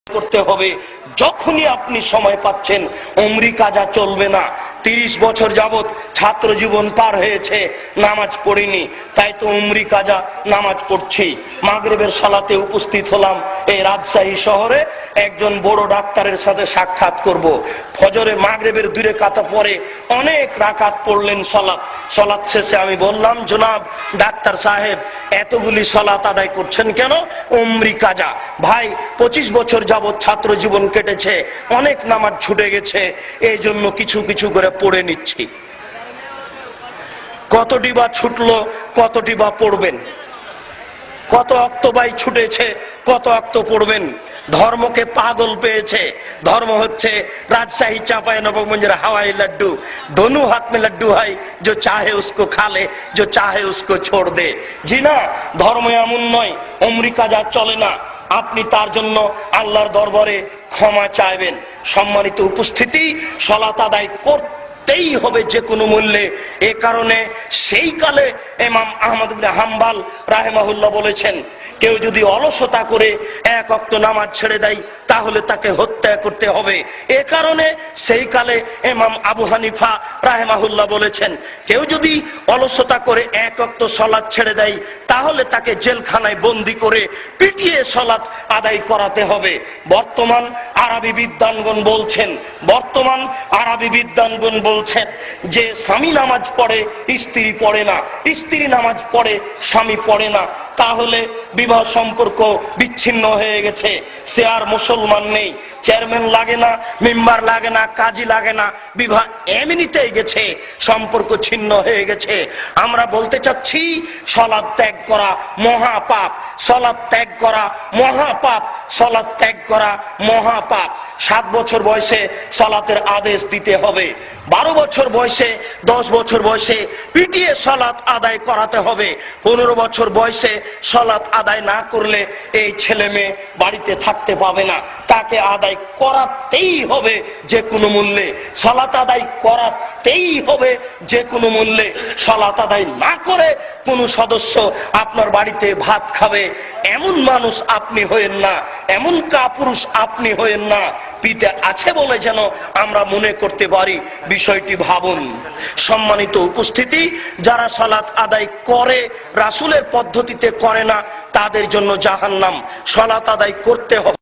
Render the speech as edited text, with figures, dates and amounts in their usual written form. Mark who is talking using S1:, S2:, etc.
S1: করতে হবে। যখনই আপনি সময় পাচ্ছেন উমরি কাজা চলবে না। 30 বছর যাবত ছাত্র জীবন পার হয়েছে, নামাজ পড়িনি, তাই তো উমরি কাজা নামাজ পড়ছি। মাগরিবের সালাতে উপস্থিত হলাম এই রাজশাহী শহরে, একজন বড় ডাক্তারের সাথে সাক্ষাৎ করব। ফজরে মাগরিবের 2 রাকাত পরে অনেক রাকাত পড়লেন সালাত শেষে আমি বললাম, জনাব ডাক্তার সাহেব এতগুলি সালাত আদায় করছেন কেন? উমরি কাজা। ভাই 25 বছর যাবত ছাত্র জীবন কেটেছে, অনেক নামাজ ছুটে গেছে, এই জন্য কিছু কিছু করে পড়ে নিচ্ছি। কতটি বা ছুটলো, কতটি বা পড়বেন? কত অক্তবাই ছুটেছে, কত অক্ত পড়বেন? ধর্মকে পাগল পেয়েছে। ধর্ম হচ্ছে राजशाही चांपाइनबाबगंज हवाई लड्डू, दोनों हाथ में लड्डू है, जो चाहे उसको खा ले, जो चाहे उसको छोड़ दे। জি না, ধর্ম এমন নয় উমরি কাজা চলে না। আপনি তার জন্য আল্লাহর দরবারে ক্ষমা চাইবেন। সম্মানিত উপস্থিতি, সালাত আদায় করতেই হবে যে কোনো মূল্যে। এ কারণে সেই কালে ইমাম আহমদ ইবনে হাম্বল রাহিমাহুল্লাহ বলেছেন, কেউ যদি অলসতা করে 1 ওয়াক্ত নামাজ ছেড়ে দেয় তাহলে তাকে হত্যা করতে হবে। এ কারণে সেই কালে ইমাম আবু হানিফা রাহিমাহুল্লাহ বলেছেন, কেউ যদি অলসতা করে 1 ওয়াক্ত সালাত ছেড়ে দেয় তাহলে তাকে জেলখানায় বন্দী করে পিটিয়ে সালাত আদায় করাতে হবে। বর্তমান আরবি বিদ্বানগণ বলছেন যে স্বামী নামাজ পড়ে স্ত্রী পড়ে না, স্ত্রী নামাজ পড়ে স্বামী পড়ে না, তাহলে বিবাহ সম্পর্ক বিচ্ছিন্ন হয়ে গেছে। সে আর মুসলমান নেই, চেয়ারম্যান লাগে না, মেম্বার লাগে না, কাজী লাগে না, বিবাহ এমনিতেই গেছে, সম্পর্ক ছিন্ন হয়ে গেছে। আমরা বলতে চাচ্ছি সালাত ত্যাগ করা মহাপাপ, সালাত ত্যাগ করা মহাপাপ, সালাত ত্যাগ করা মহাপাপ। 7 বছর বয়সে সালাতের আদেশ দিতে হবে, 12 বছর বয়সে, 10 বছর বয়সে পিটিয়ে সালাত আদায় করাতে হবে। 15 বছর বয়সে সালাত আদায় না করলে এই ছেলে মেয়ে বাড়িতে থাকতে পাবে না, তাকে আদায় করাতেই হবে যে কোনো মূল্যে, সালাত আদায় করাতেই হবে যে কোনো মূল্যে। সালাত আদায় না করে কোন সদস্য আপনার বাড়িতে ভাত খাবে এমন মানুষ আপনি হয়েন না, এমন কাপুরুষ আপনি হয়েন না। পিতা আছে বলে যেন আমরা মনে করতে পারি, বিষয়টি ভাবুন। সম্মানিত উপস্থিতি, যারা সালাত আদায় করে রাসূলের পদ্ধতিতে করে না তাদের জন্য জাহান্নাম। সালাত আদায় করতে হবে।